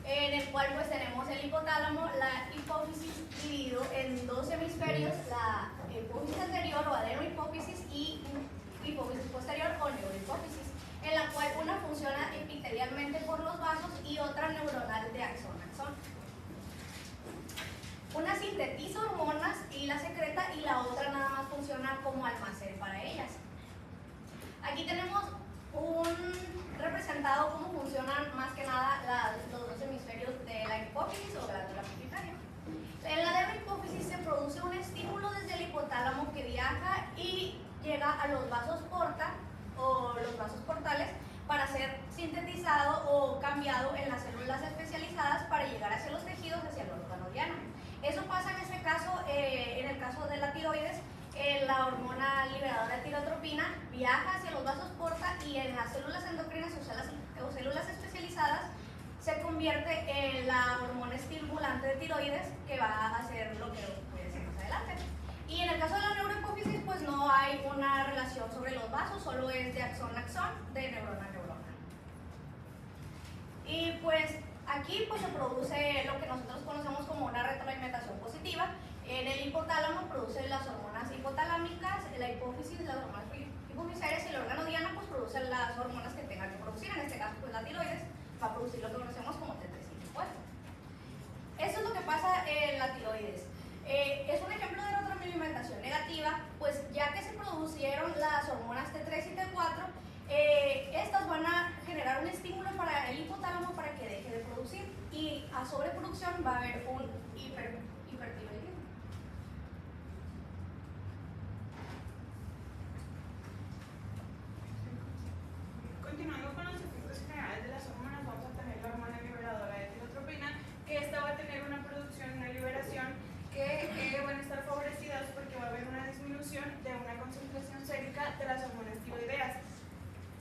en el cual pues tenemos el hipotálamo, la hipófisis dividido en dos hemisferios, la hipófisis anterior o adenohipófisis y hipófisis posterior o neurohipófisis, en la cual una funciona epitelialmente por los vasos y otra neuronal de axón a axón. Una sintetiza hormonas y las secreta y la otra nada más funciona como almacén para ellas. Aquí tenemos representado cómo funcionan más que nada los dos hemisferios de la hipófisis o glándula pituitaria. En la adenohipófisis se produce un estímulo desde el hipotálamo que viaja y llega a los vasos porta o los vasos portales para ser sintetizado o cambiado en las células especializadas para llegar hacia los tejidos, hacia el órgano diana. Eso pasa en este caso, en el caso de la tiroides, la hormona liberadora de tirotropina viaja hacia los vasos porta y en las células endocrinas o células especializadas se convierte en la hormona estimulante de tiroides que va a hacer lo que puede ser más adelante. Y en el caso de la neurohipófisis pues no hay una relación sobre los vasos, solo es de axón a axón, de neurona a neurona. Y pues aquí pues se produce lo que nosotros conocemos como una retroalimentación positiva. En el hipotálamo produce las hormonas hipotalámicas, la hipófisis, las hormonas hipofisarias y el órgano diana pues produce las hormonas que tenga que producir, en este caso pues la tiroides va a producir lo que conocemos como T3 y T4. Eso es lo que pasa en la tiroides. Es un ejemplo de retroalimentación negativa, pues ya que se producieron las hormonas T3 y T4, estas van a generar un estímulo para el hipotálamo para que deje de producir y a sobreproducción va a haber un hipertiroidismo. Continuando con los efectos generales de las hormonas, vamos a tener la hormona liberadora de tirotropina, que esta va a tener una producción y una liberación que van a estar favorecidas porque va a haber una disminución de una concentración sérica de las hormonas tiroideas.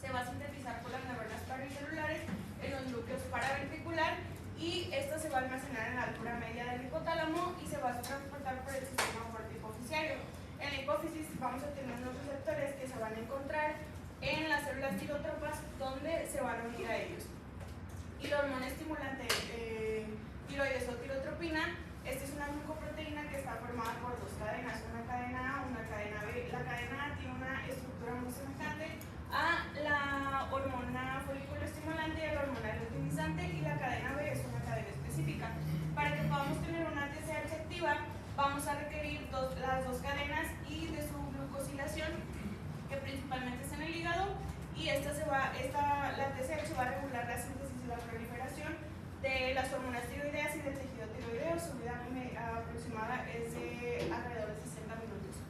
Se va a sintetizar por las neuronas paracelulares en los núcleos paraventricular y esta se va a almacenar en la altura media del hipotálamo y se va a transportar por el sistema fuerte hipofisiario. En la hipófisis vamos a tener unos receptores que se van a encontrar en las células tirotropas donde se van a unir a ellos. Y la hormona estimulante tiroides o tirotropina, esta es una glucoproteína que está formada por dos cadenas, una cadena A, una cadena B. La cadena A tiene una estructura muy semejante a la hormona folículo estimulante y a la hormona luteinizante, y la cadena B es una cadena específica. Para que podamos tener una TSH activa, vamos a requerir las dos cadenas y de su glucosilación, que principalmente es en el hígado, y la TSH va a regular la síntesis y la proliferación de las hormonas tiroideas y del tejido tiroideo. Su vida aproximada es de alrededor de 60 minutos.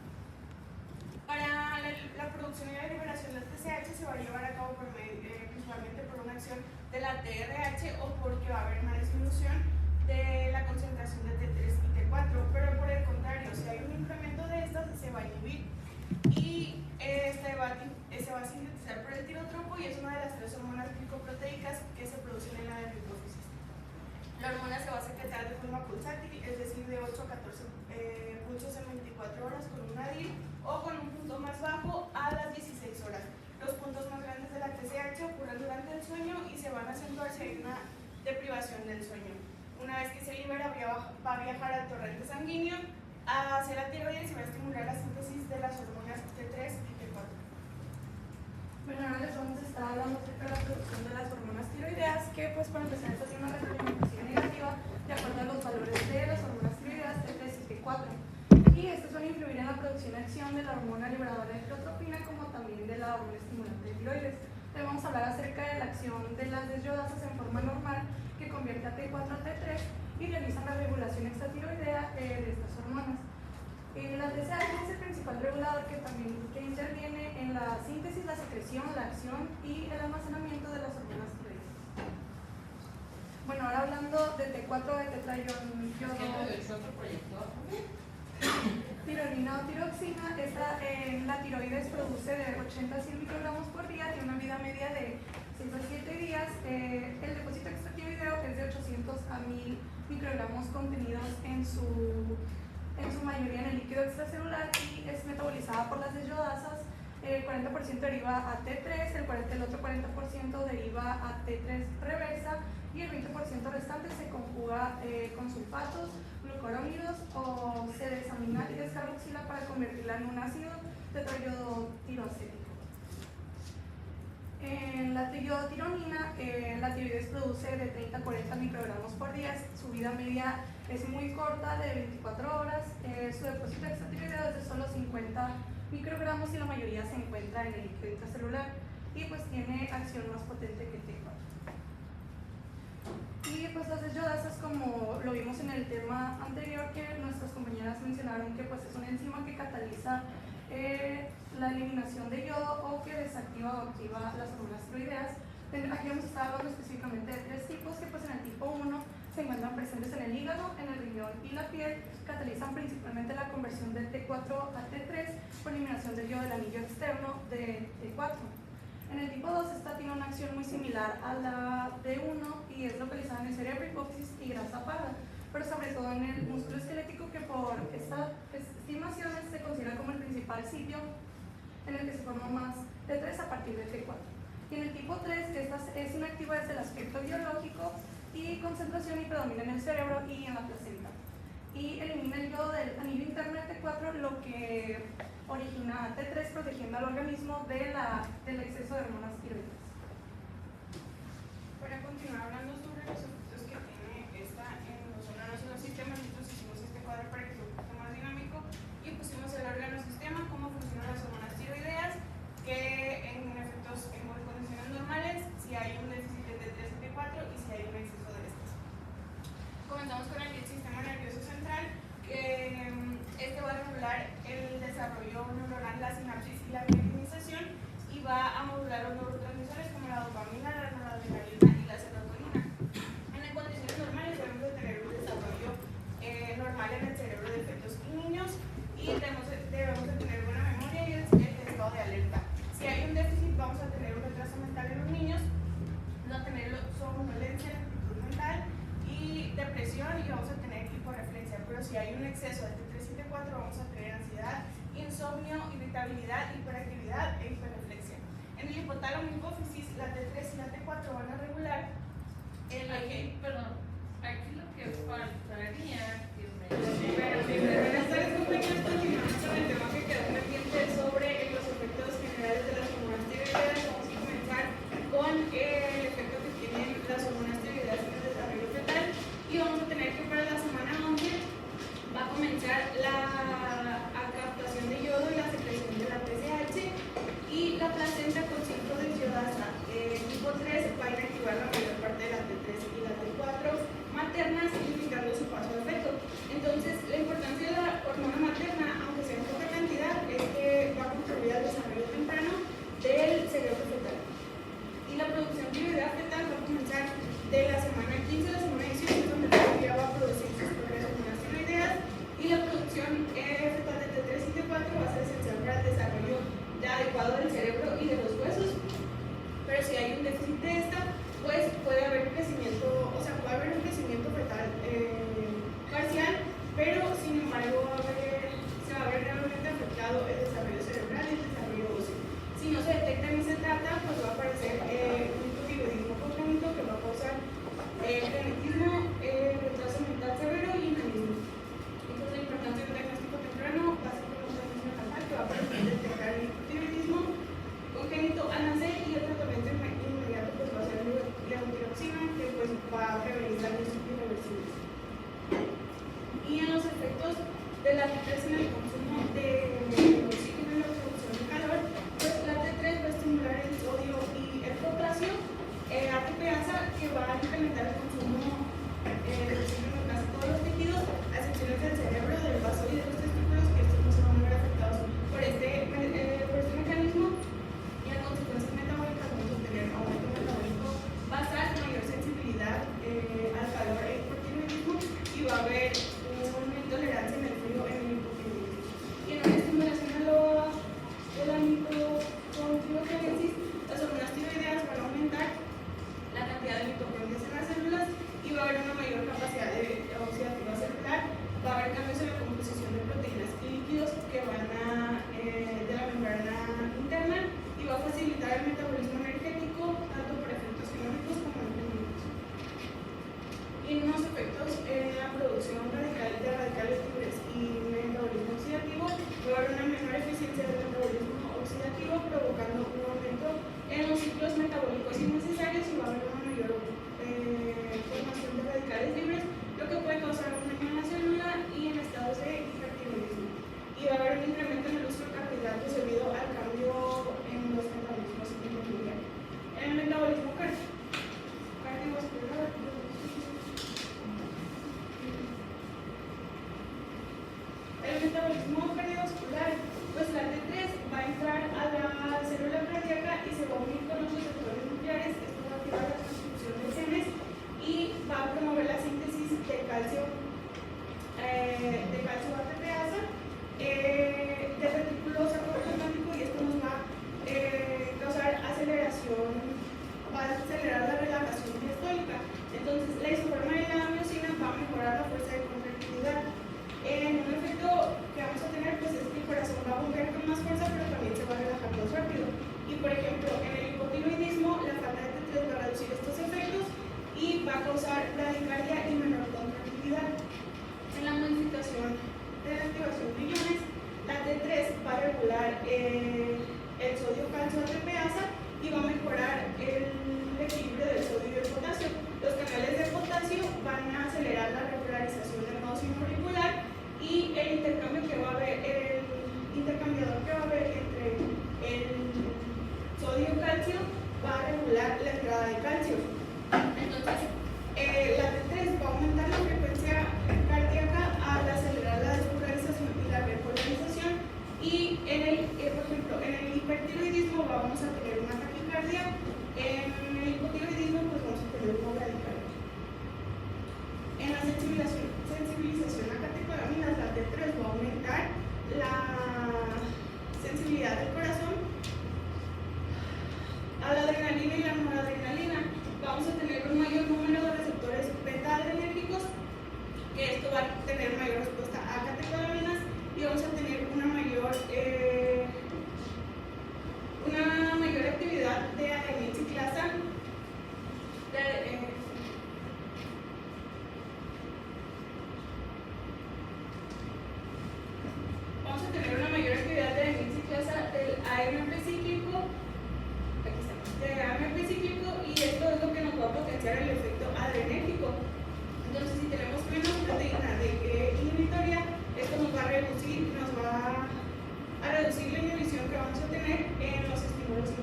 Para la producción y la liberación del TSH se va a llevar a cabo principalmente por una acción de la TRH o porque va a haber una disminución de la concentración de T3 y T4, pero por el contrario, si hay un incremento de estas, se va a inhibir y se va a sintetizar por el tirotropo y es una de las tres hormonas glicoproteicas que se producen en la hipófisis. La hormona se va a secretar de forma pulsátil, es decir, de 8 a 14 pulsos en 24 horas con una DIL o con un punto más bajo a las 16 horas. Los puntos más grandes de la TSH ocurren durante el sueño y se van a acentuar si hay una deprivación del sueño. Una vez que se libera, va a viajar al torrente sanguíneo hacia la tiroides y va a estimular la síntesis de las hormonas T3 y T4. Bueno, ahora les vamos a estar hablando acerca de la producción de las hormonas tiroideas, que pues para empezar esta tiene una retroalimentación negativa de acuerdo a los valores de las hormonas tiroideas T3 y T4. Y estos van a influir en la producción y acción de la hormona liberadora de tirotropina como también de la hormona estimulante de tiroides. Hoy vamos a hablar acerca de la acción de las desyodasas en forma normal que convierte a T4 a T3 y realizan la regulación extratiroidea de estas hormonas. La TSH es el principal regulador que interviene en la síntesis, la secreción, la acción y el almacenamiento de las hormonas tiroides. Bueno, ahora hablando de T4 de tironina o tiroxina, la tiroides produce de 80 a 100 microgramos por día, tiene una vida media de 6 a 7 días. El depósito extratiroideo es de 800 a 1000 microgramos contenidos en su mayoría en el líquido extracelular y es metabolizada por las desyodasas el 40% deriva a T3, el otro 40% deriva a T3 reversa y el 20% restante se conjuga con sulfatos, glucurónidos o se desamina y descarboxila para convertirla en un ácido tetraiodotiroacético. En la triiodotironina, la tiroides produce de 30 a 40 microgramos por día, su vida media es muy corta, de 24 horas, su depósito extratiroideo es de solo 50 microgramos y la mayoría se encuentra en el líquido intracelular y pues tiene acción más potente que T4. Y pues las desyodasas, como lo vimos en el tema anterior que nuestras compañeras mencionaron, que pues es una enzima que cataliza la eliminación de yodo o que desactiva o activa las hormonas tiroideas. Aquí vamos a estar hablando específicamente de 3 tipos que pues en el tipo 1 se encuentran presentes en el hígado, en el riñón y la piel, catalizan principalmente la conversión de T4 a T3 por eliminación del yodo del anillo externo de T4. En el tipo 2 esta tiene una acción muy similar a la D1 y es localizada en el cerebro, hipófisis y grasa parda, pero sobre todo en el músculo esquelético, que por estas estimaciones se considera como el principal sitio en el que se forma más T3 a partir del T4. Y en el tipo 3, esta es inactiva desde el aspecto biológico y concentración y predomina en el cerebro y en la placenta. Y elimina el yodo del anillo interno de T4, lo que origina a T3 protegiendo al organismo del exceso de hormonas tiroideas. Para continuar hablando sobre los efectos que tiene esta en los órganos y los sistemas, nosotros hicimos este cuadro para que sea un poquito más dinámico y pusimos el órgano-sistema, cómo funcionan las hormonas tiroideas, que en efectos en condiciones normales, si hay un déficit de T3 y T4 y si hay un exceso de estas. Comenzamos con el sistema nervioso central, que este va a regular el desarrollo neuronal, la sinapsis y la mielinización, y va a modular los neurotransmisores como la dopamina, la noradrenalina y la serotonina. En condiciones normales debemos de tener un desarrollo normal en el cerebro de fetos y niños y debemos de tener buena memoria y el estado de alerta. Si hay un déficit, vamos a tener un retraso mental en los niños, vamos a tener somnolencia, lentitud mental y depresión, y vamos a tener hiporreflexia. Pero si hay un exceso de T3 y T4, vamos a tener ansiedad, insomnio, irritabilidad, hiperactividad e hiperreflexia. En el hipotálamo hipófisis, la T3 y la T4 van a regular el aquí lo que faltaría que me... Buenas tardes, compañeros. Continuamos con el tema que quedó pendiente sobre los efectos generales de las hormonas tiroideas. Vamos a comenzar con el efecto que tienen las hormonas tiroideas en el desarrollo fetal y vamos a tener que para la semana 11 va a comenzar la captación de yodo y la secreción de la TSH y la placenta con ciclo de yodasa tipo 3 va a inactivar la mayor parte de la T3 y la T4 materna, significando su paso al feto. Entonces, la importancia de la hormona materna, aunque sea en poca cantidad, es que va a controlar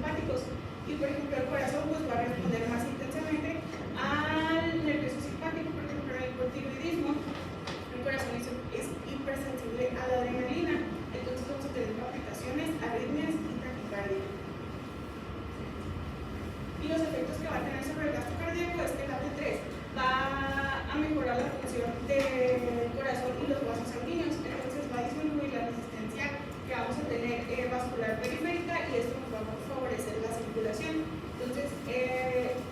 simpáticos. Y por ejemplo, el corazón pues, va a responder más intensamente al nervioso simpático. Por ejemplo, en el hipotiroidismo, el corazón es hipersensible a la adrenalina. Entonces vamos a tener palpitaciones, arritmias y taquicardia. Y los efectos que va a tener sobre el gasto cardíaco es que el AT3 va a mejorar la función del corazón y los vasos sanguíneos. Entonces va a disminuir la resistencia que vamos a tener vascular periférica y esto nos va a favorecer la circulación. Entonces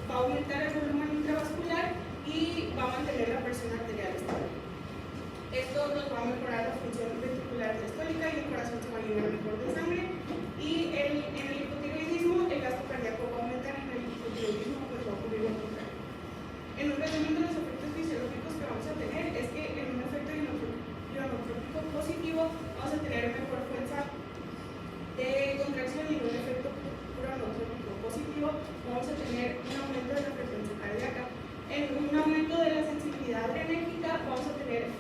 va a aumentar el volumen intravascular y va a mantener la presión arterial estable. Esto nos va a mejorar la función ventricular diastólica y el corazón se va a llenar mejor de sangre. Y en el hipotiroidismo el gasto cardíaco va a aumentar, en el hipotiroidismo pues va a ocurrir lo contrario. En un resumen de los efectos fisiológicos que vamos a tener es que en un efecto ionotrópico positivo vamos a tener mejor fuerza de contracción y en un efecto puranotrópico positivo vamos a tener un aumento de la frecuencia cardíaca. En un aumento de la sensibilidad adrenérgica vamos a tener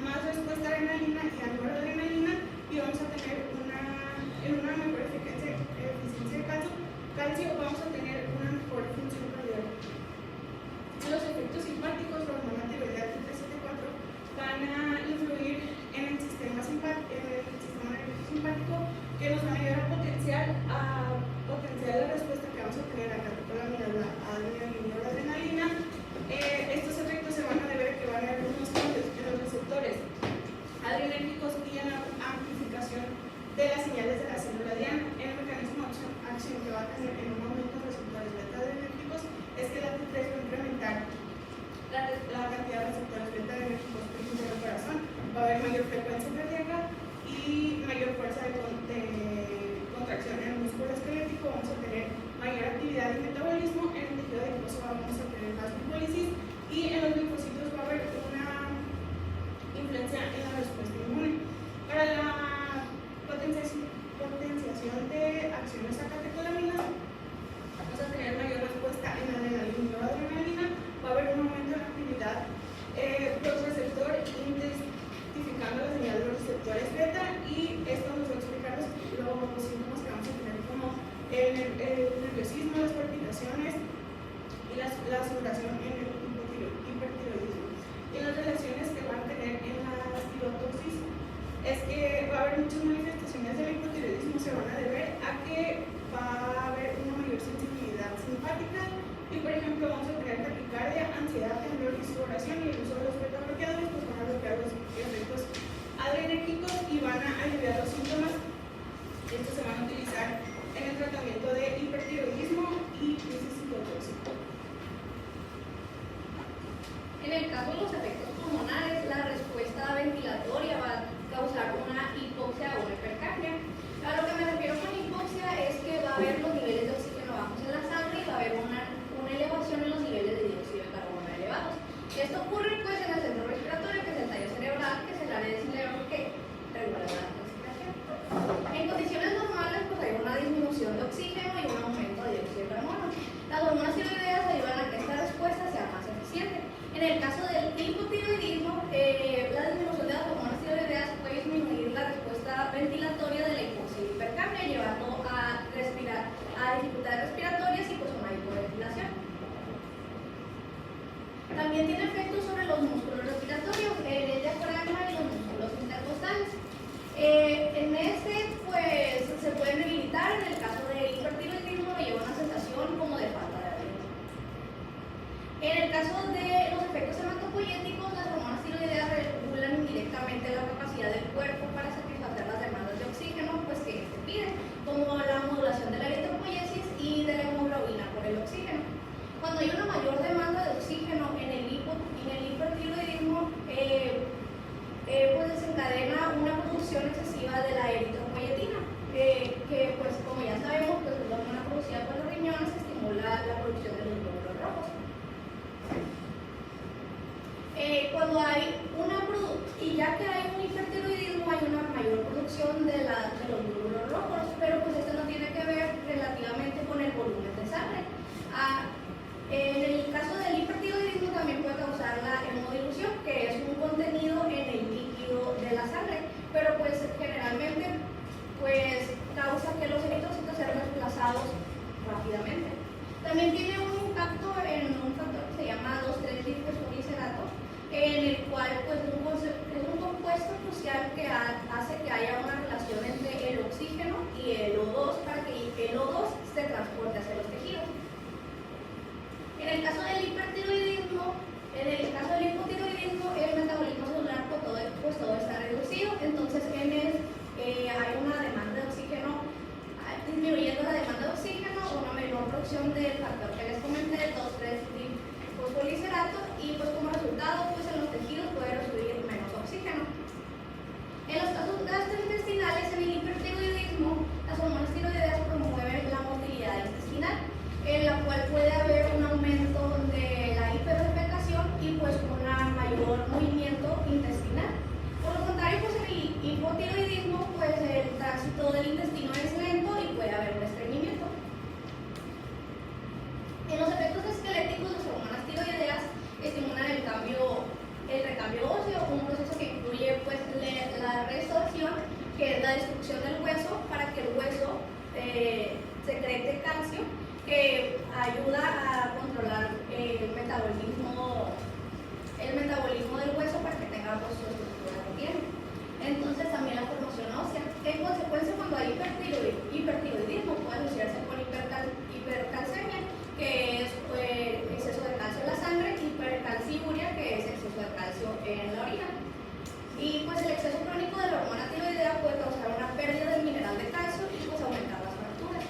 más respuesta a adrenalina y a noradrenalina y vamos a tener una mejor eficiencia de calcio, vamos a tener una mejor función cardíaca. Los efectos simpáticos, la hormona tiroidea T374 van a influir en el sistema nervioso simpático que nos van a ayudar a potenciar la respuesta que vamos a tener a catecolamina, la adrenalina y noradrenalina. Estos efectos se van a deber a que van a haber unos cambios en los receptores adrenérgicos y en la amplificación de las señales de la célula diana. El mecanismo de acción que va a tener en un aumento de receptores beta-adrenérgicos es que la T3 va a incrementar la cantidad de receptores beta-adrenérgicos por ejemplo en el corazón, va a haber mayor frecuencia cardíaca y mayor fuerza de contracción. En el músculo esquelético vamos a tener mayor actividad y metabolismo, en el tejido adiposo vamos a tener más glicólisis y en los linfocitos va a haber una influencia en la respuesta inmune. Para la potenciación de acciones a catecolaminas vamos a tener mayor respuesta en adrenalina y noradrenalina, va a haber un aumento en la actividad receptor intensificando la señal de los receptores beta y esto nos va a explicar los síntomas que vamos a tener como el nerviosismo, las palpitaciones y la sudoración en el hipertiroidismo. Y en las relaciones que van a tener en la tirotoxis es que va a haber muchas manifestaciones del hipotiroidismo, se van a deber a que va a haber una mayor sensibilidad simpática y por ejemplo vamos a tener taquicardia, ansiedad, temblor y sudoración y el uso de los beta bloqueadores pues van a bloquear los efectos adrenérgicos y van a aliviar los síntomas. Estos se van a utilizar en el tratamiento de hipertiroidismo y crisis citotóxica. En el caso de los efectos pulmonares, la respuesta ventilatoria va a causar una hipoxia o una hipercapnia. A lo que me refiero con hipoxia es que va a haber los niveles de oxígeno bajos en la sangre y va a haber una elevación en los niveles de dióxido de carbono elevados. Esto ocurre pues en el centro respiratorio, que es el tallo cerebral, que es el área del cerebro que regula la respiración. En condiciones normales pues hay una disminución de oxígeno y un aumento de dióxido de carbono. Las hormonas tiroideas ayudan a que esta respuesta sea más eficiente. En el caso del hipotiroidismo, la disminución de las hormonas tiroideas puede disminuir la respuesta ventilatoria de la hipoxia y hipercapnia, llevando a dificultades respiratorias y pues una hipoventilación. También tiene efectos sobre los músculos respiratorios, el diafragma y los músculos intercostales. En este, pues, se pueden debilitar. En el caso del hipertiroidismo, lleva una sensación como de falta de aire. En el caso de los efectos hematopoyéticos, las hormonas tiroideas regulan indirectamente la capacidad del cuerpo para satisfacer las demandas de oxígeno pues, que este pide, como la modulación de la eritropoyesis y de la hemoglobina por el oxígeno. Cuando hay una mayor demanda de oxígeno en el hipertiroidismo, pues desencadena una producción excesiva de la eritropoyetina, que pues como ya sabemos, pues es la hormona producida por los riñones que estimula la producción de los glóbulos rojos. Cuando hay y ya que hay un hipertiroidismo, hay una mayor producción de los glóbulos rojos, pero pues esto no tiene que ver relativamente con el volumen de sangre. En el caso del hipertiroidismo también puede causar la hemodilución, que es un contenido en el líquido de la sangre, pero pues generalmente pues causa que los eritrocitos sean reemplazados pasados rápidamente. También tiene un impacto en un factor que se llama 2,3-difosfoliserato, en el cual pues, es un compuesto crucial que hace que haya una relación entre el oxígeno y el O2 para que el O2 se transporte hacia los tejidos. En el caso del hipertiroidismo, el metabolismo celular pues todo está reducido, entonces hay una demanda de oxígeno, disminuyendo la demanda de oxígeno, una menor producción del factor que les comenté, el 2,3-difosfoliserato, y pues como resultado pues en los tejidos puede recibir menos oxígeno. En los casos gastrointestinales, en el hipertiroidismo, las hormonas tiroideas promueven la motilidad intestinal, en la cual puede haber un aumento de la hiperdefecación y pues un mayor movimiento intestinal. Por lo contrario, pues en el hipotiroidismo, pues el tránsito del intestino es lento y puede haber un estreñimiento. En los efectos esqueléticos, las hormonas tiroideas estimulan el recambio óseo, un proceso que incluye pues la resorción, que es la destrucción del hueso, para que el hueso secrete calcio, que ayuda a controlar el metabolismo del hueso para que tenga pues, su estructura que tiene. Entonces también la formación ósea. En consecuencia, cuando hay hipertiroidismo puede asociarse con hipercalcemia, que es exceso de calcio en la sangre, hipercalciuria, que es exceso de calcio en la orina. Y pues el exceso crónico de la hormona tiroidea puede causar una pérdida del mineral de calcio y pues aumentar las fracturas.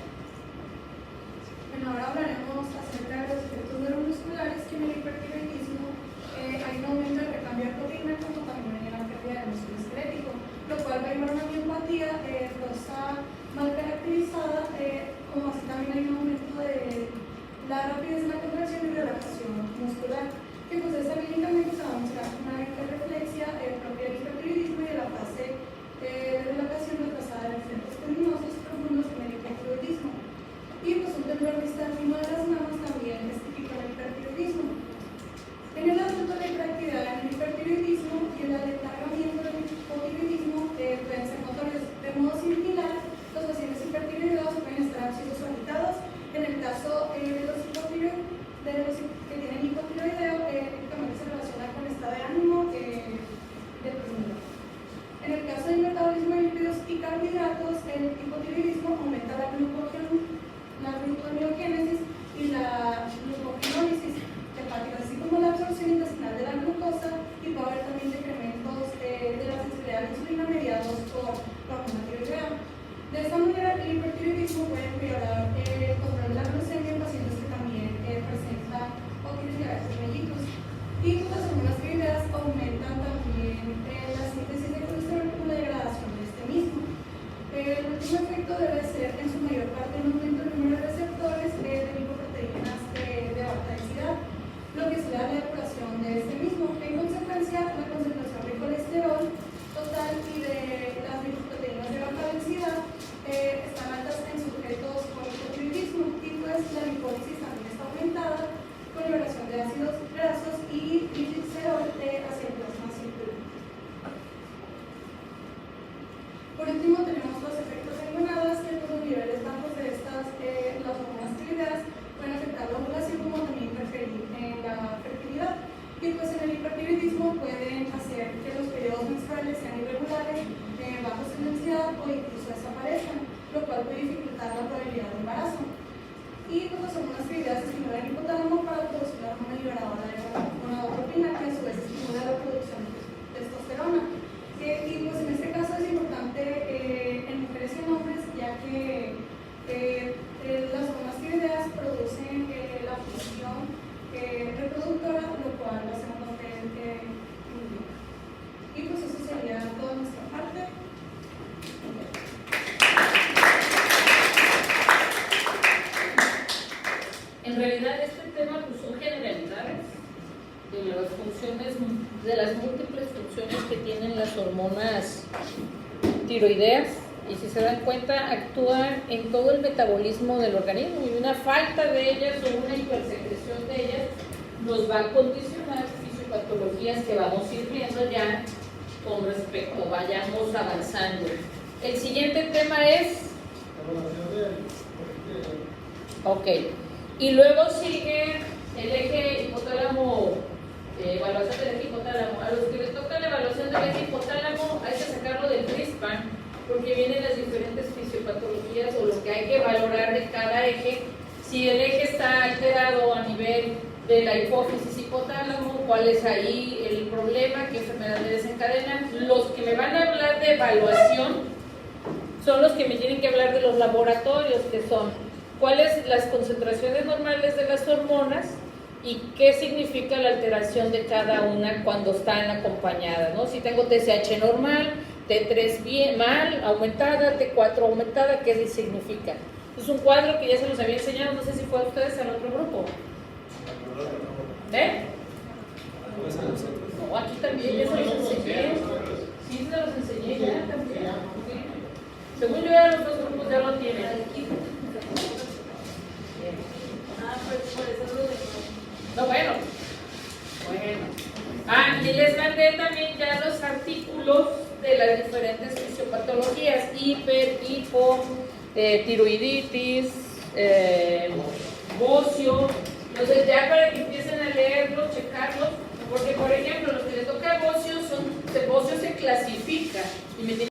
Bueno, ahora hablaremos acerca de los efectos neuromusculares que en el hipertiroidismo hay un aumento del recambio de proteína como también en la pérdida del músculo esquelético, lo cual va a llevar a una miopatía rosa mal caracterizada, como así también hay un aumento de la rapidez de la contracción y relajación muscular, que pues esta clínicamente se va a mostrar una hiperreflexia propia del hipertiroidismo y de la fase de relajación retrasada de los centros tendinosos profundos en el hipertiroidismo. Y pues un temblor distal-fino de las manos también es típico del hipertiroidismo. En el adulto la hiperactividad en el hipertiroidismo y el aletargamiento del hipotiroidismo pueden ser notorios. De modo similar, los pacientes hipertiroideos pueden estar ansiosos o agitados. En el caso de los que tienen hipotiroideo, típicamente se relaciona con estado de ánimo deprimido. En el caso del metabolismo de lípidos y carbohidratos, el hipotiroidismo aumenta la gluconeogénesis y la glucogenólisis hepática, así como la absorción intestinal de la glucosa, y puede haber también decrementos de la sensibilidad a la insulina mediados por la hormona tiroidea. De esta manera, el hipertiroidismo puede empeorar el control de la glucemia en pacientes que también presentan o tienen diabetes mellitus. Y las hormonas tiroideas aumentan también la síntesis de colesterol por la degradación de este mismo. El último efecto debe ser en su mayor parte un aumento del número de receptores de lipoproteínas de baja densidad, lo que será la depuración de este mismo. En consecuencia, la concentración de colesterol total y de las lipoproteínas de baja densidad están altas en sujetos con hipotiroidismo, y pues la lipólisis también está aumentada con liberación de ácidos grasos y glicerol hacia el plasma circular. Por último, tenemos los efectos en gonadas, que por los niveles bajos de las hormonas tiroideas pueden afectar la ovulación como también interferir en la fertilidad. Y pues en el hipertiroidismo pueden hacer que los periodos menstruales sean irregulares, bajos en densidad o incluso desaparezcan, lo cual puede dificultar la probabilidad de embarazo. Y pues las hormonas tiroideas estimulan el hipotálamo para producir la hormona liberadora de gonadotropina, que a su vez estimula la producción de testosterona. Y pues en este caso es importante en mujeres y en hombres, ya que las hormonas tiroideas producen la función reproductora, lo cual lo hacemos notar muy bien. Y pues eso sería toda nuestra parte. En realidad este tema pues, son generalidades de las funciones, de las múltiples funciones que tienen las hormonas tiroideas, y si se dan cuenta actúan en todo el metabolismo del organismo, y una falta de ellas o una hipersecreción de ellas nos va a condicionar fisiopatologías que vamos a ir viendo ya con respecto, vayamos avanzando. El siguiente tema es Ok. Y luego sigue el eje hipotálamo, evaluación del eje hipotálamo. A los que les toca la evaluación del eje hipotálamo hay que sacarlo del CRISPR porque vienen las diferentes fisiopatologías o lo que hay que valorar de cada eje. Si el eje está alterado a nivel de la hipófisis hipotálamo, cuál es ahí el problema, qué enfermedad le desencadenan. Los que me van a hablar de evaluación son los que me tienen que hablar de los laboratorios, que son cuáles las concentraciones normales de las hormonas y qué significa la alteración de cada una cuando están acompañadas, ¿no? Si tengo TSH normal, T3 bien, mal, aumentada, T4 aumentada, ¿qué significa? Es un cuadro que ya se los había enseñado, no sé si fue a ustedes al otro grupo. ¿Eh? No, aquí también ya se los enseñé. Sí, se los enseñé ya también. Según yo ya los dos grupos ya lo tienen. Por eso lo de... No, bueno. Y les mandé también ya los artículos de las diferentes fisiopatologías, hiper, hipo, tiroiditis, bocio. Entonces ya para que empiecen a leerlos, checarlos, porque por ejemplo los que les toca bocio, bocio se clasifica y me tienen